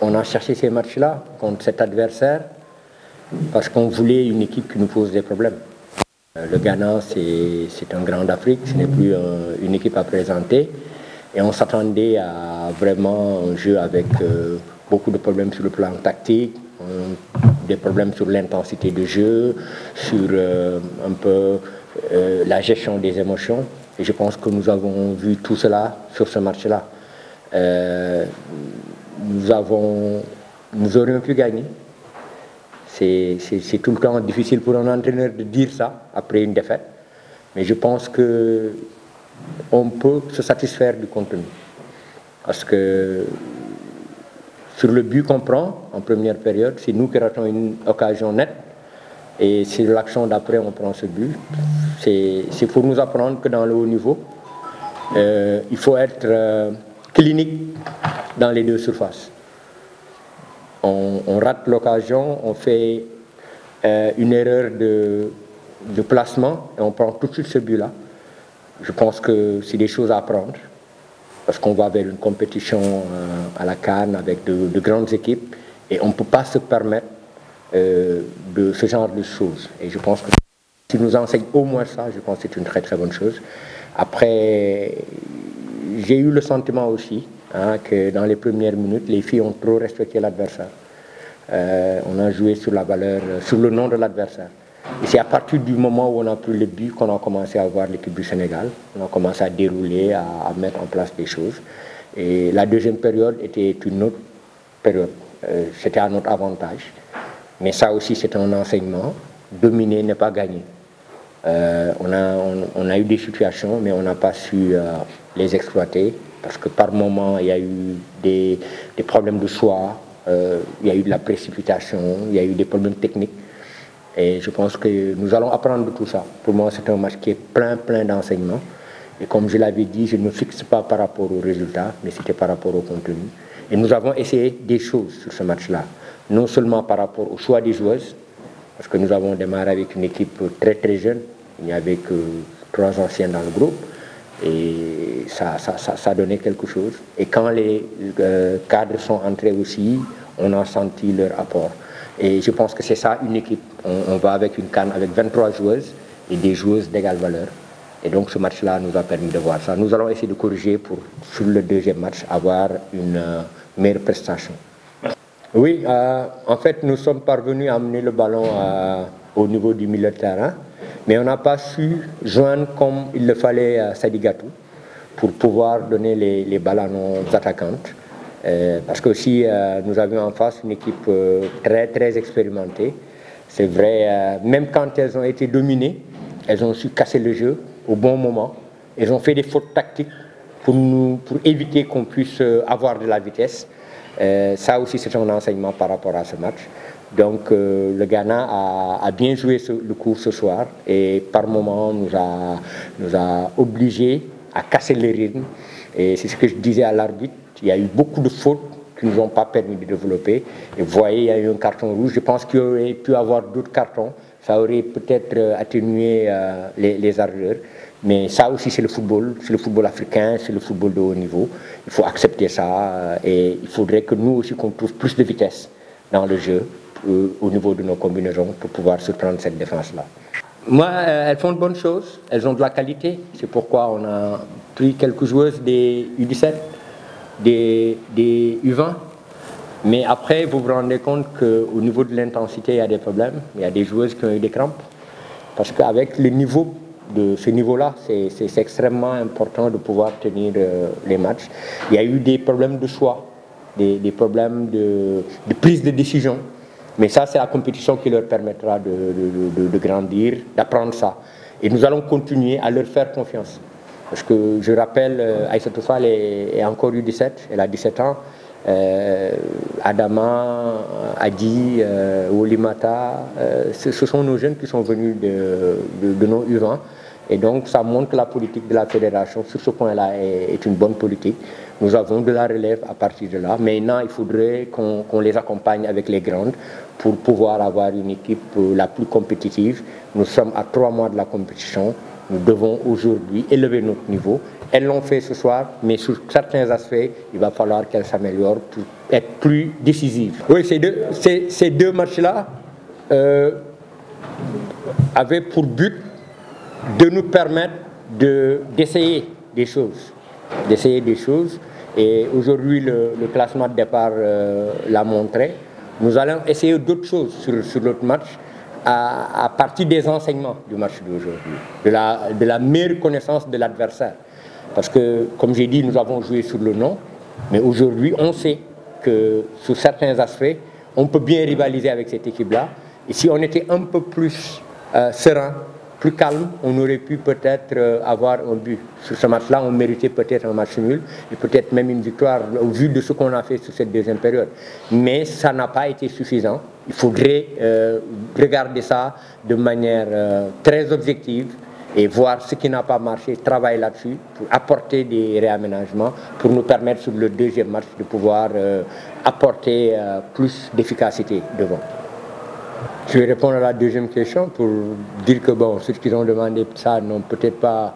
on a cherché ces matchs-là contre cet adversaire parce qu'on voulait une équipe qui nous pose des problèmes. Le Ghana, c'est un grand d'Afrique, ce n'est plus une équipe à présenter. Et on s'attendait à vraiment un jeu avec beaucoup de problèmes sur le plan tactique, des problèmes sur l'intensité de jeu, sur un peu la gestion des émotions. Et je pense que nous avons vu tout cela sur ce match-là. Nous aurions pu gagner. C'est tout le temps difficile pour un entraîneur de dire ça après une défaite. Mais je pense qu'on peut se satisfaire du contenu. Parce que sur le but qu'on prend en première période, c'est nous qui ratons une occasion nette. Et sur l'action d'après, on prend ce but. C'est pour nous apprendre que dans le haut niveau, il faut être clinique dans les deux surfaces. On rate l'occasion, on fait une erreur de placement et on prend tout de suite ce but-là. Je pense que c'est des choses à apprendre parce qu'on va vers une compétition à la CAN avec de grandes équipes et on ne peut pas se permettre de ce genre de choses. Et je pense que si nous enseigne au moins ça, je pense que c'est une très très bonne chose. Après, j'ai eu le sentiment aussi que dans les premières minutes, les filles ont trop respecté l'adversaire. On a joué sur la valeur, sur le nom de l'adversaire. Et c'est à partir du moment où on a pris le but qu'on a commencé à voir l'équipe du Sénégal. On a commencé à dérouler, à mettre en place des choses. Et la deuxième période était une autre période. C'était à notre avantage. Mais ça aussi, c'est un enseignement. Dominer n'est pas gagner. On a eu des situations, mais on n'a pas su les exploiter. Parce que par moment, il y a eu des problèmes de choix, il y a eu de la précipitation, il y a eu des problèmes techniques. Et je pense que nous allons apprendre de tout ça. Pour moi, c'est un match qui est plein d'enseignements. Et comme je l'avais dit, je ne me fixe pas par rapport aux résultats, mais c'était par rapport au contenu. Et nous avons essayé des choses sur ce match-là. Non seulement par rapport au choix des joueuses, parce que nous avons démarré avec une équipe très jeune. Il n'y avait que 3 anciens dans le groupe. Et ça donnait quelque chose. Et quand les cadres sont entrés aussi, on a senti leur apport. Et je pense que c'est ça une équipe. On va avec une CAN avec 23 joueuses et des joueuses d'égale valeur. Et donc ce match-là nous a permis de voir ça. Nous allons essayer de corriger pour, sur le deuxième match, avoir une meilleure prestation. Oui, en fait, nous sommes parvenus à amener le ballon au niveau du milieu de terrain. Mais on n'a pas su joindre comme il le fallait à Sadigatou pour pouvoir donner les balles à nos attaquantes. Parce que aussi, nous avions en face une équipe très expérimentée. C'est vrai, même quand elles ont été dominées, elles ont su casser le jeu au bon moment. Elles ont fait des fautes tactiques pour éviter qu'on puisse avoir de la vitesse. Ça aussi, c'est un enseignement par rapport à ce match. Donc le Ghana a bien joué le coup ce soir et par moment nous a obligés à casser le rythme. Et c'est ce que je disais à l'arbitre, il y a eu beaucoup de fautes qui ne nous ont pas permis de développer. Et vous voyez, il y a eu un carton rouge. Je pense qu'il aurait pu avoir d'autres cartons. Ça aurait peut-être atténué les ardeurs. Mais ça aussi, c'est le football africain, c'est le football de haut niveau. Il faut accepter ça et il faudrait que nous aussi qu'on trouve plus de vitesse dans le jeu au niveau de nos combinaisons pour pouvoir surprendre cette défense-là. Moi, elles font de bonnes choses, elles ont de la qualité. C'est pourquoi on a pris quelques joueuses des U17, des U20. Mais après, vous vous rendez compte qu'au niveau de l'intensité, il y a des problèmes. Il y a des joueuses qui ont eu des crampes. Parce qu'avec le niveau de ce niveau-là, c'est extrêmement important de pouvoir tenir les matchs. Il y a eu des problèmes de choix, des problèmes de prise de décision. Mais ça, c'est la compétition qui leur permettra de grandir, d'apprendre ça. Et nous allons continuer à leur faire confiance. Parce que je rappelle, Aïssatou Fall est encore U17, elle a 17 ans. Adama, Adi, Olimata, ce sont nos jeunes qui sont venus de nos U20. Et donc, ça montre que la politique de la fédération, sur ce point-là, est une bonne politique. Nous avons de la relève à partir de là. Maintenant, il faudrait qu'on les accompagne avec les grandes pour pouvoir avoir une équipe la plus compétitive. Nous sommes à 3 mois de la compétition. Nous devons aujourd'hui élever notre niveau Elles l'ont fait ce soir, mais sur certains aspects, il va falloir qu'elles s'améliorent pour être plus décisives. Oui, ces deux matchs-là avaient pour but de nous permettre d'essayer des choses. Et aujourd'hui, le classement de départ l'a montré. Nous allons essayer d'autres choses sur l'autre match à partir des enseignements du match d'aujourd'hui, de la meilleure connaissance de l'adversaire. Parce que, comme j'ai dit, nous avons joué sur le nom, mais aujourd'hui, on sait que sur certains aspects, on peut bien rivaliser avec cette équipe-là. Et si on était un peu plus serein, plus calme, on aurait pu peut-être avoir un but. Sur ce match-là, on méritait peut-être un match nul et peut-être même une victoire au vu de ce qu'on a fait sur cette deuxième période. Mais ça n'a pas été suffisant. Il faudrait regarder ça de manière très objective et voir ce qui n'a pas marché, travailler là-dessus pour apporter des réaménagements, pour nous permettre sur le deuxième match de pouvoir apporter plus d'efficacité devant. Je vais répondre à la deuxième question pour dire que bon, ceux qui ont demandé ça n'ont peut-être pas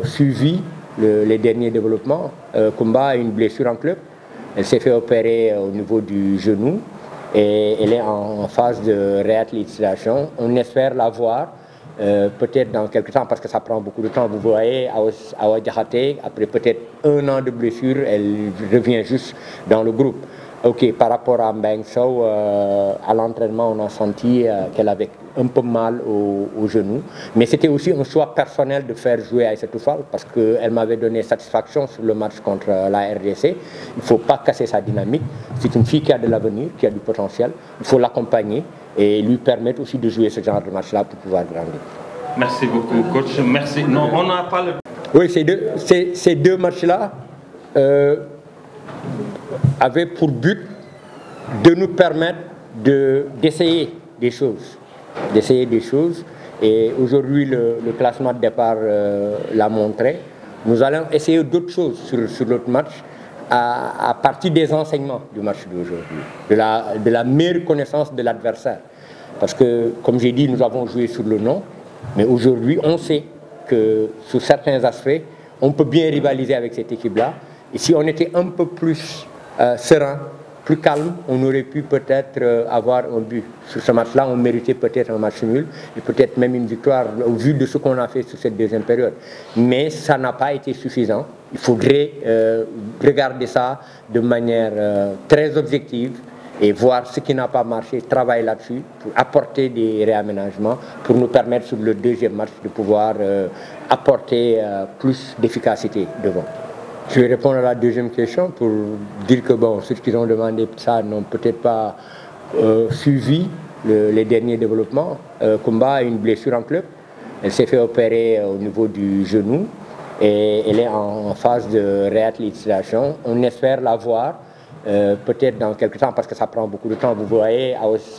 suivi les derniers développements. Kumba a une blessure en club. Elle s'est fait opérer au niveau du genou et elle est en phase de réathlétisation. On espère la voir peut-être dans quelques temps parce que ça prend beaucoup de temps. Vous voyez, Awa Diakhaté, après peut-être 1 an de blessure, elle revient juste dans le groupe. Ok, par rapport à Mbengue Sow, à l'entraînement, on a senti qu'elle avait un peu mal au genou. Mais c'était aussi un choix personnel de faire jouer Aïssatou Fall parce qu'elle m'avait donné satisfaction sur le match contre la RDC. Il ne faut pas casser sa dynamique. C'est une fille qui a de l'avenir, qui a du potentiel. Il faut l'accompagner et lui permettre aussi de jouer ce genre de match-là pour pouvoir grandir. Merci beaucoup, coach. Merci. Non, on n'a pas le... Oui, ces deux matchs-là avaient pour but de nous permettre d'essayer des choses. Et aujourd'hui, le classement de départ l'a montré. Nous allons essayer d'autres choses sur l'autre match à partir des enseignements du match d'aujourd'hui, de la meilleure connaissance de l'adversaire. Parce que, comme j'ai dit, nous avons joué sur le nom, mais aujourd'hui, on sait que sur certains aspects, on peut bien rivaliser avec cette équipe-là. Et si on était un peu plus serein, plus calme, on aurait pu peut-être avoir un but. Sur ce match-là, on méritait peut-être un match nul et peut-être même une victoire au vu de ce qu'on a fait sur cette deuxième période. Mais ça n'a pas été suffisant. Il faudrait regarder ça de manière très objective et voir ce qui n'a pas marché, travailler là-dessus pour apporter des réaménagements, pour nous permettre sur le deuxième match de pouvoir apporter plus d'efficacité devant. Je vais répondre à la deuxième question pour dire que bon, ceux qui ont demandé ça n'ont peut-être pas suivi les derniers développements. Kumba a une blessure en club. Elle s'est fait opérer au niveau du genou et elle est en phase de réathlétisation. On espère la voir peut-être dans quelques temps parce que ça prend beaucoup de temps. Vous voyez,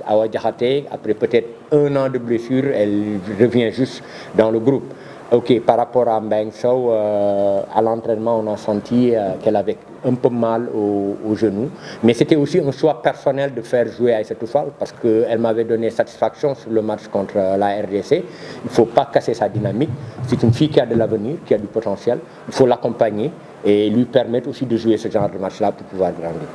Awa Diakhaté, après peut-être 1 an de blessure, elle revient juste dans le groupe. Ok, par rapport à Mbengue Sow, à l'entraînement, on a senti qu'elle avait un peu mal au genou. Mais c'était aussi un choix personnel de faire jouer Aïssatou Fall parce qu'elle m'avait donné satisfaction sur le match contre la RDC. Il ne faut pas casser sa dynamique. C'est une fille qui a de l'avenir, qui a du potentiel. Il faut l'accompagner et lui permettre aussi de jouer ce genre de match-là pour pouvoir grandir.